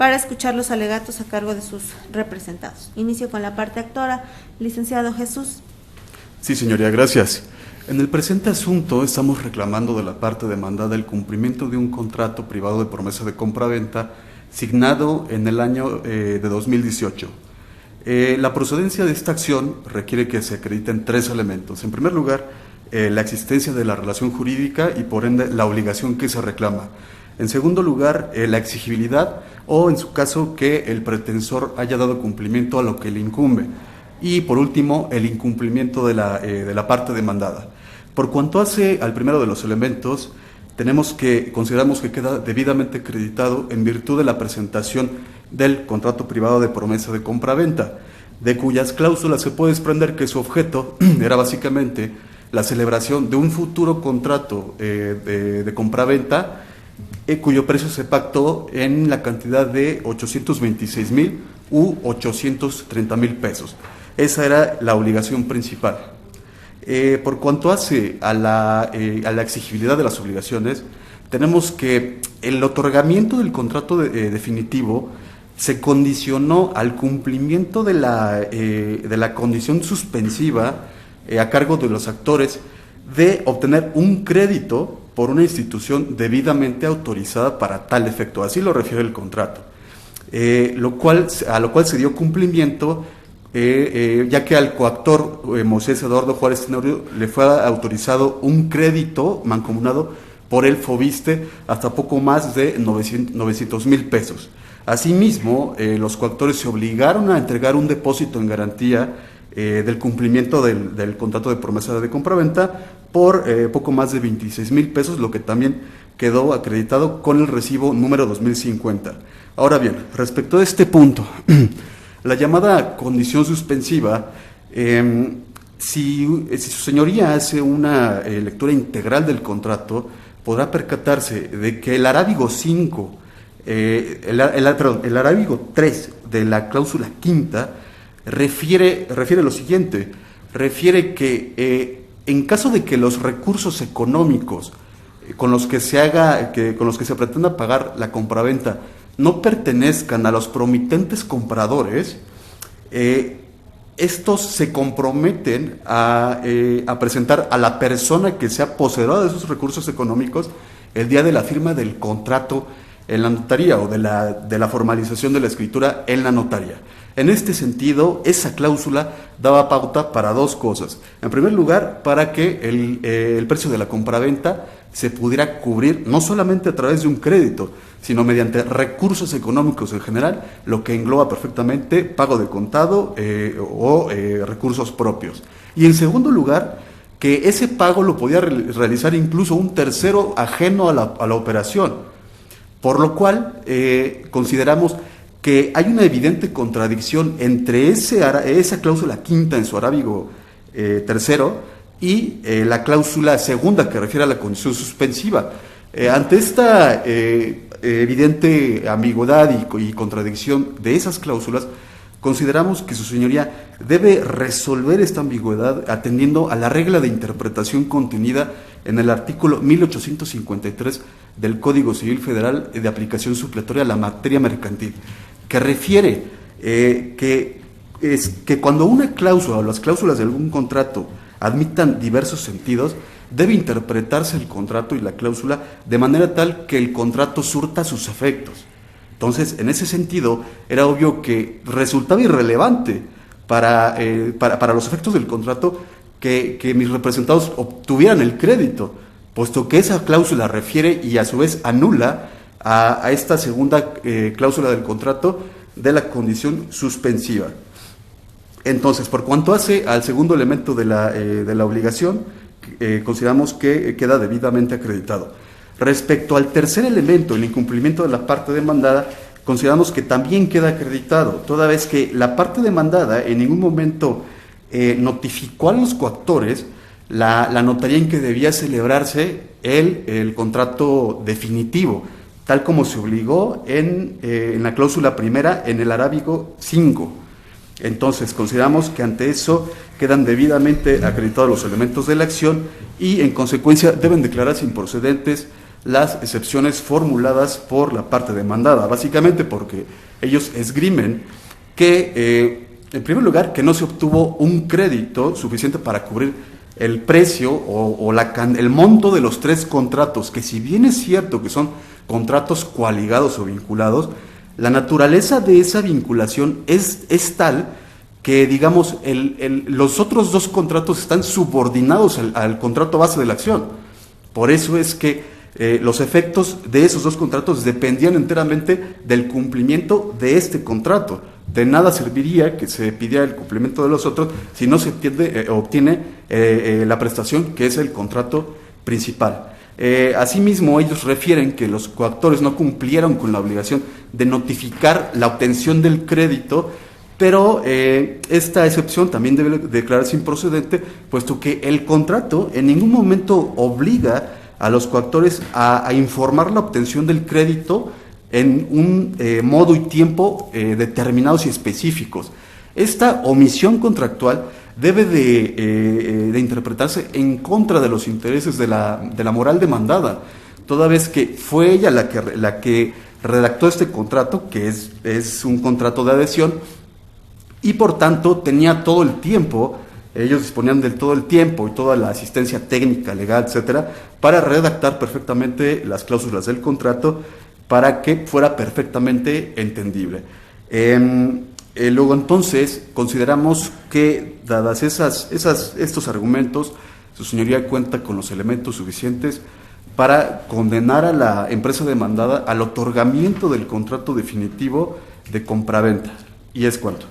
para escuchar los alegatos a cargo de sus representados. Inicio con la parte actora. Licenciado Jesús. Sí, señoría, gracias. En el presente asunto estamos reclamando de la parte demandada el cumplimiento de un contrato privado de promesa de compraventa signado en el año de 2018. La procedencia de esta acción requiere que se acrediten tres elementos. En primer lugar, la existencia de la relación jurídica y por ende la obligación que se reclama. En segundo lugar, la exigibilidad o en su caso que el pretensor haya dado cumplimiento a lo que le incumbe. Y por último, el incumplimiento de la parte demandada. Por cuanto hace al primero de los elementos, consideramos que queda debidamente acreditado en virtud de la presentación del contrato privado de promesa de compraventa, de cuyas cláusulas se puede desprender que su objeto era básicamente la celebración de un futuro contrato de compraventa cuyo precio se pactó en la cantidad de 826,000 u 830,000 pesos. Esa era la obligación principal. Por cuanto hace a la exigibilidad de las obligaciones, tenemos que el otorgamiento del contrato definitivo se condicionó al cumplimiento de la condición suspensiva a cargo de los actores de obtener un crédito por una institución debidamente autorizada para tal efecto. Así lo refiere el contrato, a lo cual se dio cumplimiento, ya que al coactor Moisés Eduardo Juárez Tenorio le fue autorizado un crédito mancomunado por el Fobiste hasta poco más de 900,000 pesos. Asimismo, los coactores se obligaron a entregar un depósito en garantía del cumplimiento del contrato de promesa de compraventa por poco más de 26,000 pesos, lo que también quedó acreditado con el recibo número 2050. Ahora bien, respecto a este punto, la llamada condición suspensiva, si su señoría hace una lectura integral del contrato, podrá percatarse de que el arábigo 5, el arábigo 3 de la cláusula quinta refiere lo siguiente, refiere que en caso de que los recursos económicos con los que se pretenda pagar la compraventa no pertenezcan a los promitentes compradores, estos se comprometen a presentar a la persona que sea poseedora de esos recursos económicos el día de la firma del contrato en la notaría o de la formalización de la escritura en la notaría. En este sentido, esa cláusula daba pauta para dos cosas. En primer lugar, para que el precio de la compraventa se pudiera cubrir no solamente a través de un crédito, sino mediante recursos económicos en general, lo que engloba perfectamente pago de contado o recursos propios. Y en segundo lugar, que ese pago lo podía realizar incluso un tercero ajeno a la operación, por lo cual consideramos que hay una evidente contradicción entre esa cláusula quinta en su arábigo tercero y la cláusula segunda que refiere a la condición suspensiva. Ante esta evidente ambigüedad y contradicción de esas cláusulas, consideramos que su señoría debe resolver esta ambigüedad atendiendo a la regla de interpretación contenida en el artículo 1853 del Código Civil Federal de aplicación supletoria a la materia mercantil, que refiere que cuando una cláusula o las cláusulas de algún contrato admitan diversos sentidos, debe interpretarse el contrato y la cláusula de manera tal que el contrato surta sus efectos. Entonces, en ese sentido, era obvio que resultaba irrelevante para los efectos del contrato que mis representados obtuvieran el crédito, puesto que esa cláusula refiere y a su vez anula a esta segunda cláusula del contrato de la condición suspensiva. Entonces, por cuanto hace al segundo elemento de la obligación, consideramos que queda debidamente acreditado. Respecto al tercer elemento, el incumplimiento de la parte demandada, consideramos que también queda acreditado, toda vez que la parte demandada en ningún momento notificó a los coactores la notaría en que debía celebrarse el contrato definitivo, tal como se obligó en la cláusula primera en el arábigo 5. Entonces, consideramos que ante eso quedan debidamente acreditados los elementos de la acción y, en consecuencia, deben declararse improcedentes las excepciones formuladas por la parte demandada, básicamente porque ellos esgrimen que, en primer lugar, que no se obtuvo un crédito suficiente para cubrir el precio o el monto de los 3 contratos, que si bien es cierto que son contratos coaligados o vinculados, la naturaleza de esa vinculación es tal que, digamos, los otros 2 contratos están subordinados al contrato base de la acción. Por eso es que los efectos de esos 2 contratos dependían enteramente del cumplimiento de este contrato. De nada serviría que se pidiera el cumplimiento de los otros si no se obtiene la prestación, que es el contrato principal. Asimismo, ellos refieren que los coactores no cumplieron con la obligación de notificar la obtención del crédito, pero esta excepción también debe declararse improcedente, puesto que el contrato en ningún momento obliga a los coactores a informar la obtención del crédito en un modo y tiempo determinados y específicos. Esta omisión contractual debe de interpretarse en contra de los intereses de la moral demandada, toda vez que fue ella la que redactó este contrato, que es un contrato de adhesión, y por tanto tenía todo el tiempo, ellos disponían de todo el tiempo y toda la asistencia técnica, legal, etcétera, para redactar perfectamente las cláusulas del contrato para que fuera perfectamente entendible. Luego entonces consideramos que, dadas estos argumentos, su señoría cuenta con los elementos suficientes para condenar a la empresa demandada al otorgamiento del contrato definitivo de compraventa. Y es cuanto.